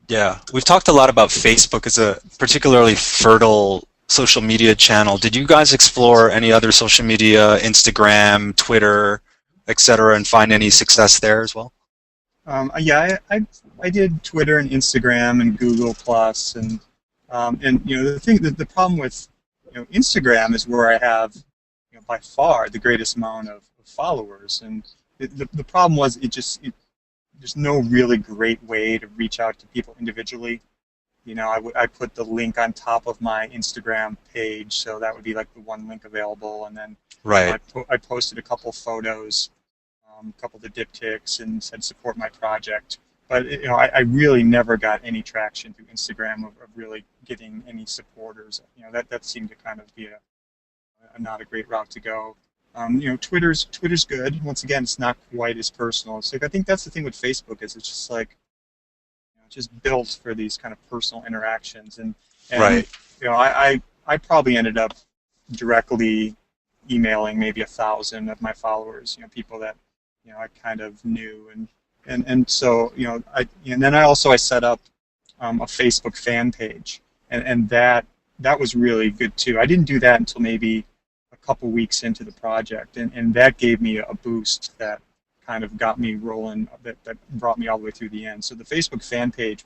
Yeah, we've talked a lot about Facebook as a particularly fertile social media channel. Did you guys explore any other social media, Instagram, Twitter, etc., and find any success there as well? Yeah, I did Twitter and Instagram and Google Plus, and the problem with Instagram is where I have by far the greatest amount of followers, and the problem was there's no really great way to reach out to people individually. I put the link on top of my Instagram page, so that would be the one link available, and then right. I posted a couple photos, a couple of the diptychs, and said support my project. But I really never got any traction through Instagram of really getting any supporters. That seemed to kind of be a not a great route to go. Twitter's good. Once again, it's not quite as personal. So I think that's the thing with Facebook, is it's just just built for these kind of personal interactions. And right. I probably ended up directly emailing maybe 1,000 of my followers. People that I kind of knew, and so and then I set up a Facebook fan page, and that was really good too. I didn't do that until maybe couple weeks into the project, and that gave me a boost that kind of got me rolling, that brought me all the way through the end. So the Facebook fan page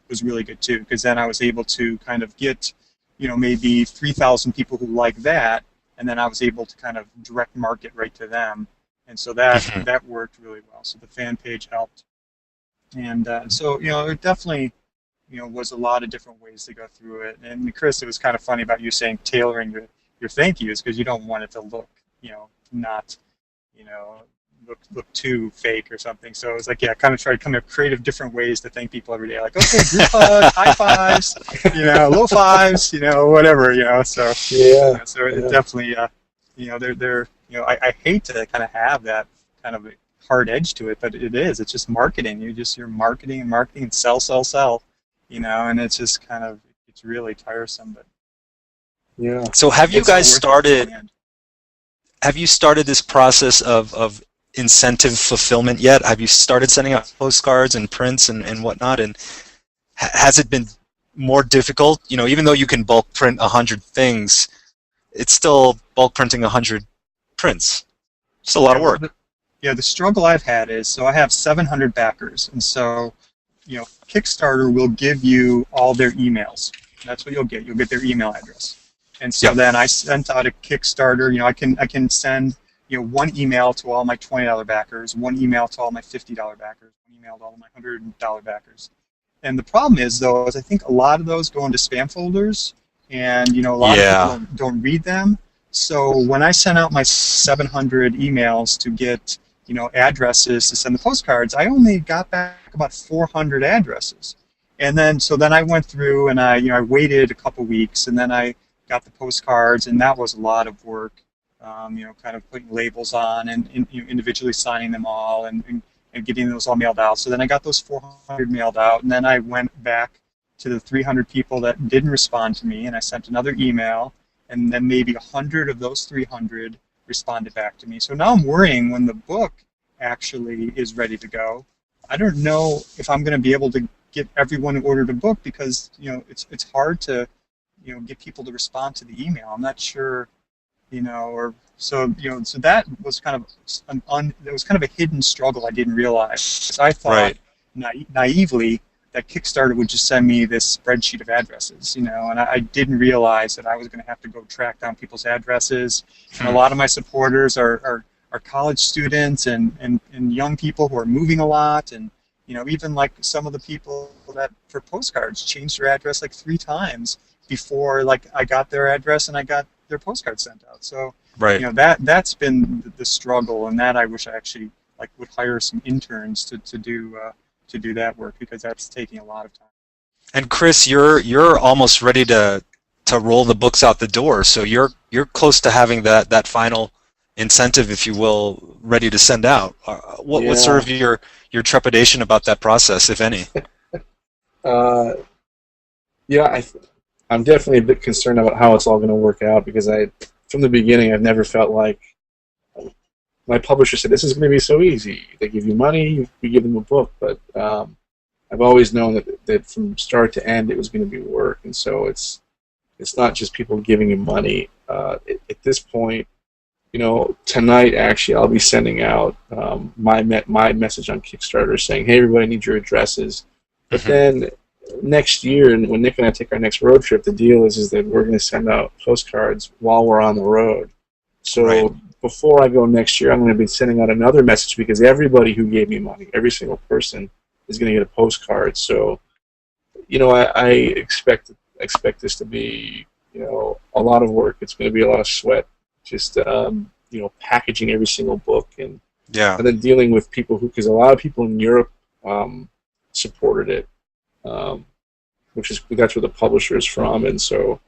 was really good too, because then I was able to kind of get maybe 3,000 people who like that, and then I was able to kind of direct market right to them, and so that worked really well. So the fan page helped. And so, it definitely, was a lot of different ways to go through it. And Chris, it was kind of funny about you saying tailoring your thank yous because you don't want it to look, not, you know, look too fake or something. So it was like, yeah, kind of try to come up with creative different ways to thank people every day. Like, okay, group hug, high fives, low fives, whatever, So Yeah. so it definitely, they're I hate to kind of have that kind of a hard edge to it, but it is. It's just marketing. You're marketing and marketing and sell, and it's just kind of it's really tiresome. But Yeah. So have you it's guys still worth it in started? the end. Have you started this process of incentive fulfillment yet? Have you started sending out postcards and prints and whatnot? And has it been more difficult? Even though you can bulk print 100 things, it's still bulk printing 100 prints. It's a lot of work. The struggle I've had is, so I have 700 backers, and so, Kickstarter will give you all their emails. That's what you'll get. You'll get their email address. And so then I sent out a Kickstarter. I can send, one email to all my $20 backers, one email to all my $50 backers, one email to all my $100 backers. And the problem is, though, is I think a lot of those go into spam folders, and, a lot of people don't read them. So when I sent out my 700 emails to get, addresses to send the postcards, I only got back about 400 addresses. And then, I went through and I waited a couple weeks, and then I got the postcards, and that was a lot of work, kind of putting labels on and individually signing them all and getting those all mailed out. So then I got those 400 mailed out, and then I went back to the 300 people that didn't respond to me, and I sent another email, and then maybe 100 of those 300 responded back to me. So now I'm worrying when the book actually is ready to go. I don't know if I'm going to be able to get everyone who ordered a book because, it's hard to, get people to respond to the email. I'm not sure, so that was kind of a hidden struggle I didn't realize. So I thought naively that Kickstarter would just send me this spreadsheet of addresses, and I didn't realize that I was going to have to go track down people's addresses. And a lot of my supporters are college students and young people who are moving a lot, and even like some of the people that for postcards changed their address like 3 times before like I got their address and I got their postcard sent out. So that's been the struggle, and that I wish I actually would hire some interns to do that work, because that's taking a lot of time. And Chris, you're almost ready to roll the books out the door, so you're close to having that final incentive, if you will, ready to send out. What's sort of your trepidation about that process, if any? I'm definitely a bit concerned about how it's all going to work out, because from the beginning, I've never felt like my publisher said, this is going to be so easy. They give you money, you give them a book. But I've always known that from start to end, it was going to be work. And so it's not just people giving you money. At this point, tonight, actually, I'll be sending out my message on Kickstarter saying, hey, everybody, I need your addresses. But then next year, and when Nick and I take our next road trip, the deal is that we're going to send out postcards while we're on the road. So before I go next year, I'm going to be sending out another message, because everybody who gave me money, every single person, is going to get a postcard. So, I expect this to be, a lot of work. It's going to be a lot of sweat, just packaging every single book, and then dealing with people because a lot of people in Europe supported it, that's where the publisher is from, and so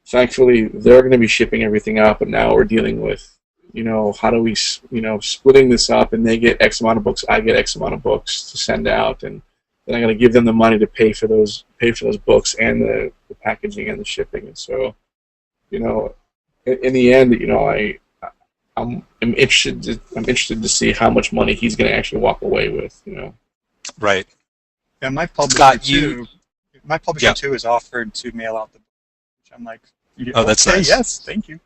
thankfully they're going to be shipping everything out. But now we're dealing with, how do we, splitting this up, and they get X amount of books, I get X amount of books to send out, and then I'm going to give them the money to pay for those books and the packaging and the shipping. And so, in the end, I'm interested to see how much money he's going to actually walk away with. Right. Yeah, my publisher too is offered to mail out the book, which I'm like, that's nice. Yes, thank you.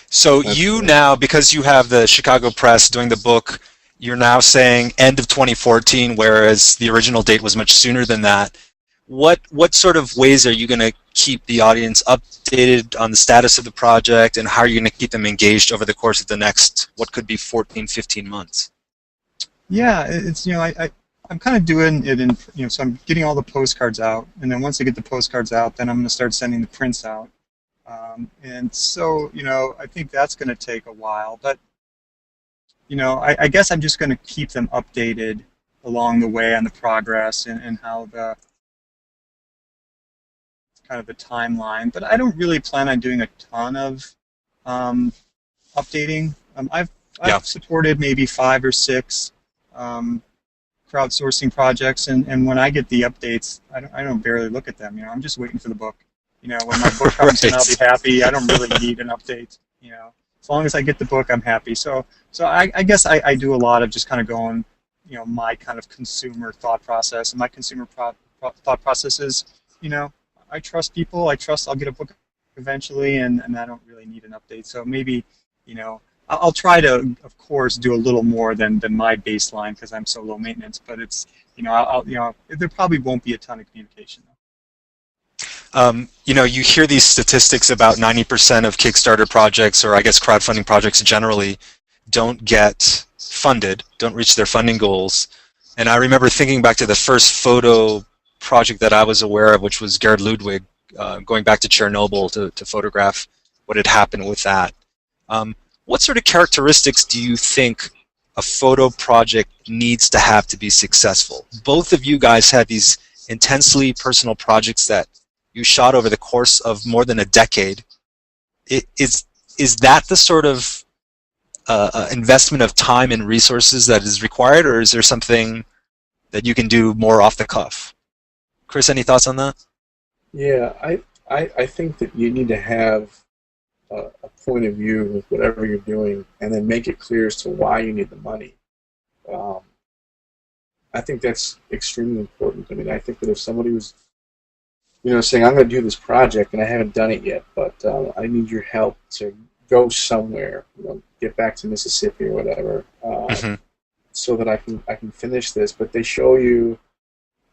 So now, because you have the Chicago Press doing the book, you're now saying end of 2014, whereas the original date was much sooner than that. What sort of ways are you going to keep the audience updated on the status of the project, and how are you going to keep them engaged over the course of the next, what could be 14, 15 months? Yeah, it's I'm kind of doing it in, so I'm getting all the postcards out, and then once I get the postcards out, then I'm going to start sending the prints out. And so, I think that's going to take a while, but, I guess I'm just going to keep them updated along the way on the progress and how the kind of the timeline. But I don't really plan on doing a ton of updating. I've supported maybe 5 or 6 crowdsourcing projects, and when I get the updates, I don't barely look at them. I'm just waiting for the book. When my book comes in, I'll be happy. I don't really need an update. As long as I get the book, I'm happy. So I guess I do a lot of just kind of going, my kind of consumer thought process, and my consumer thought process is, I trust people. I trust I'll get a book eventually, and I don't really need an update. So maybe, I'll try to, of course, do a little more than my baseline because I'm so low maintenance. But it's, there probably won't be a ton of communication. You hear these statistics about 90% of Kickstarter projects, or I guess crowdfunding projects generally, don't get funded, don't reach their funding goals. And I remember thinking back to the first photo project that I was aware of, which was Gerd Ludwig, going back to Chernobyl to photograph what had happened with that. What sort of characteristics do you think a photo project needs to have to be successful? Both of you guys have these intensely personal projects that you shot over the course of more than a decade. Is that the sort of investment of time and resources that is required, or is there something that you can do more off the cuff? Chris, any thoughts on that? Yeah, I think that you need to have a point of view with whatever you're doing, and then make it clear as to why you need the money. I think that's extremely important. I mean, I think that if somebody was, saying, I'm going to do this project and I haven't done it yet, but I need your help to go somewhere, get back to Mississippi or whatever, so that I can finish this. But they show you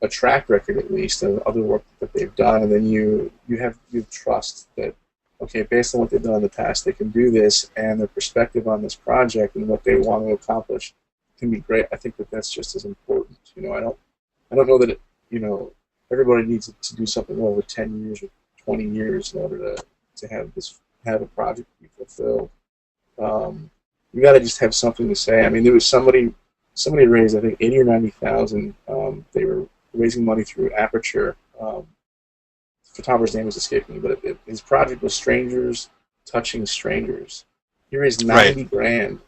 a track record, at least, of other work that they've done, and then you have trust that, okay, based on what they've done in the past, they can do this, and their perspective on this project and what they want to accomplish can be great. I think that that's just as important. I don't know that everybody needs to do something over 10 years or 20 years in order to have a project be fulfilled. You got to just have something to say. I mean, there was somebody raised, I think, 80 or 90,000. They were raising money through Aperture. The photographer's name is escaping me, but his project was Strangers Touching Strangers. He raised 90 grand,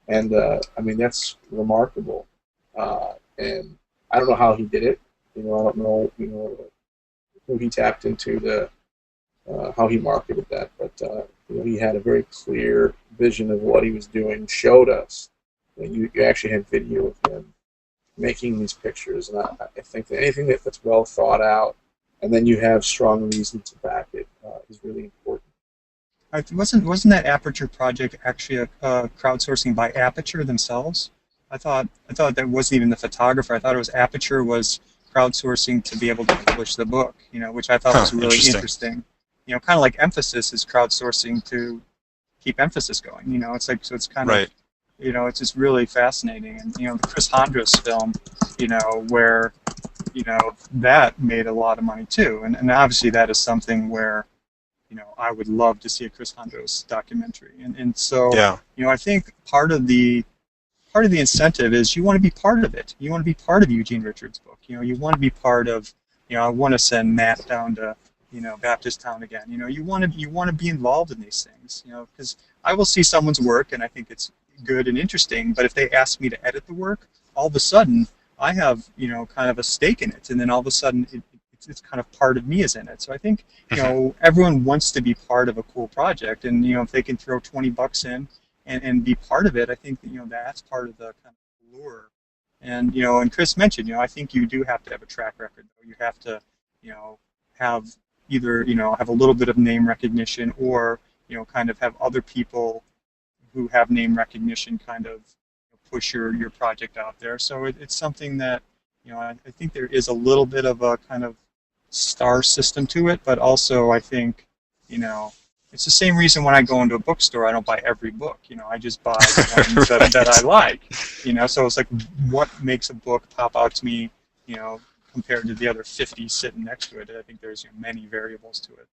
and I mean, that's remarkable. And I don't know how he did it. I don't know, who he tapped into, how he marketed that, but he had a very clear vision of what he was doing. Showed us. You actually had video of him making these pictures, and I think that anything that's well thought out, and then you have strong reason to back it, is really important. Wasn't that Aperture project actually a crowdsourcing by Aperture themselves? I thought that wasn't even the photographer. I thought it was Aperture was crowdsourcing to be able to publish the book, which I thought was really interesting. Kind of like Emphasis is crowdsourcing to keep Emphasis going. It's like, so it's kind of, it's just really fascinating. And the Chris Hondros film, where that made a lot of money too. And obviously that is something where I would love to see a Chris Hondros documentary. And so I think part of the incentive is you want to be part of it. You want to be part of Eugene Richards' book. You want to be part of, I want to send Matt down to, Baptist Town again. You want to be involved in these things, because I will see someone's work and I think it's good and interesting, but if they ask me to edit the work, all of a sudden I have, kind of a stake in it, and then all of a sudden it's kind of part of me is in it. So I think, everyone wants to be part of a cool project, and, if they can throw $20 in and be part of it, I think that, that's part of the kind of allure. And, and Chris mentioned, I think you do have to have a track record, though. You have to, have either, have a little bit of name recognition, or, kind of have other people who have name recognition kind of push your project out there. So it's something that, I think there is a little bit of a kind of star system to it, but also I think, it's the same reason when I go into a bookstore, I don't buy every book. I just buy the ones that I like. So it's like, what makes a book pop out to me, compared to the other 50 sitting next to it. I think there's many variables to it.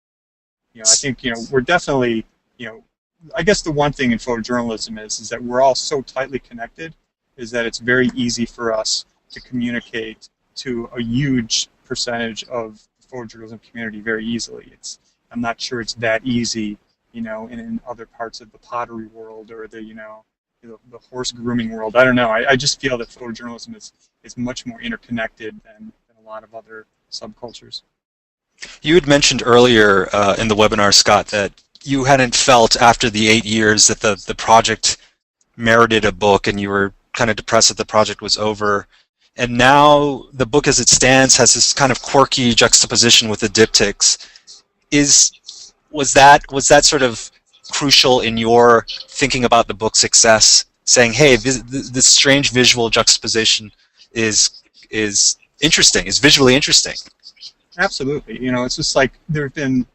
I think we're definitely, I guess the one thing in photojournalism is that we're all so tightly connected, is that it's very easy for us to communicate to a huge percentage of the photojournalism community very easily. I'm not sure it's that easy, in other parts of the pottery world or the horse grooming world. I don't know. I just feel that photojournalism is much more interconnected than a lot of other subcultures. You had mentioned earlier in the webinar, Scott, that you hadn't felt after the 8 years that the project merited a book, and you were kind of depressed that the project was over. And now the book as it stands has this kind of quirky juxtaposition with the diptychs. Was that sort of crucial in your thinking about the book's success, saying, hey, this strange visual juxtaposition is interesting, is visually interesting? Absolutely. It's just like there have been,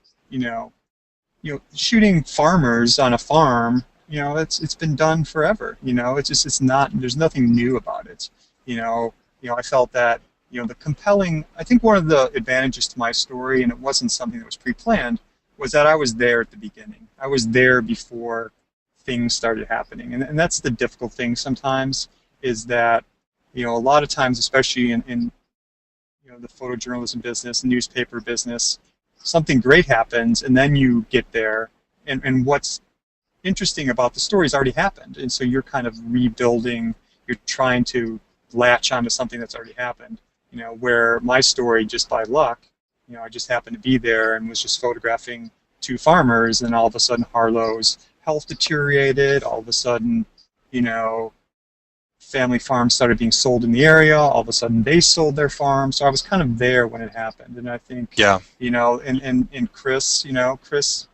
shooting farmers on a farm, it's been done forever. It's not, there's nothing new about it. I felt that, I think one of the advantages to my story, and it wasn't something that was pre-planned, was that I was there at the beginning. I was there before things started happening. And that's the difficult thing sometimes, is that, a lot of times, especially in the photojournalism business, newspaper business, something great happens, and then you get there, and what's interesting about the story has already happened. And so you're kind of rebuilding, you're trying to latch onto something that's already happened. Where my story, just by luck, I just happened to be there and was just photographing 2 farmers, and all of a sudden Harlow's health deteriorated. All of a sudden, family farms started being sold in the area. All of a sudden they sold their farm. So I was kind of there when it happened. And I think, and Chris, Chris,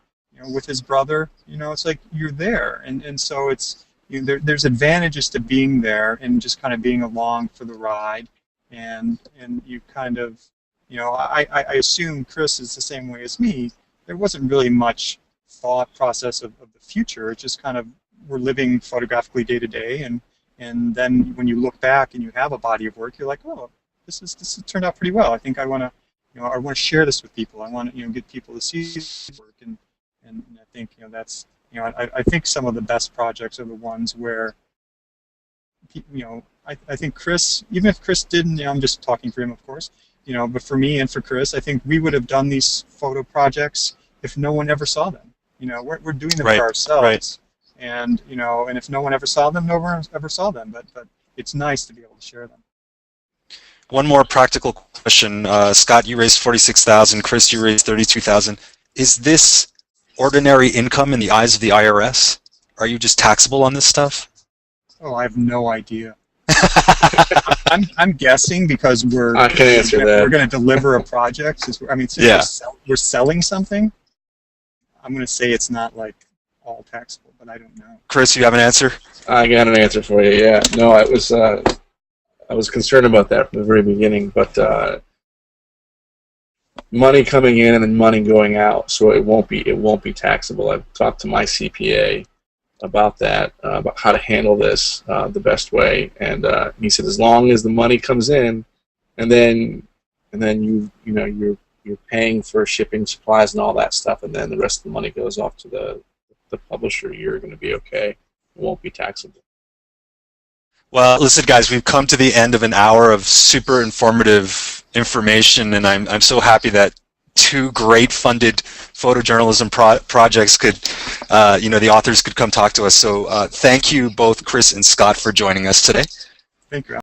with his brother, it's like you're there. And so it's, there's advantages to being there and just kind of being along for the ride. And you kind of, I assume Chris is the same way as me. There wasn't really much thought process of the future. It's just kind of, we're living photographically day to day, and then when you look back and you have a body of work, you're like, oh, this has turned out pretty well. I think I want to, I want to share this with people. I want to, get people to see this work, and I think, that's, I think some of the best projects are the ones where, I think Chris, even if Chris didn't, I'm just talking for him, of course, but for me and for Chris, I think we would have done these photo projects if no one ever saw them. We're doing them for ourselves. Right. And and if no one ever saw them, no one ever saw them. But it's nice to be able to share them. One more practical question, Scott. You raised $46,000. Chris, you raised $32,000. Is this ordinary income in the eyes of the IRS? Are you just taxable on this stuff? Oh, I have no idea. I'm guessing because I can answer that. We're going to deliver a project. Since we're selling something, I'm going to say it's not like all taxable, but I don't know. Chris, you have an answer? I got an answer for you. Yeah, no, I was concerned about that from the very beginning, but money coming in and then money going out, so it won't be taxable. I've talked to my CPA about that, about how to handle this the best way, and he said as long as the money comes in, and then you're paying for shipping, supplies, and all that stuff, and then the rest of the money goes off to the publisher, you're going to be okay. It won't be taxable. Well, listen, guys, we've come to the end of an hour of super informative information, and I'm so happy that 2 great funded photojournalism projects could, the authors could come talk to us. So thank you both, Chris and Scott, for joining us today. Thank you.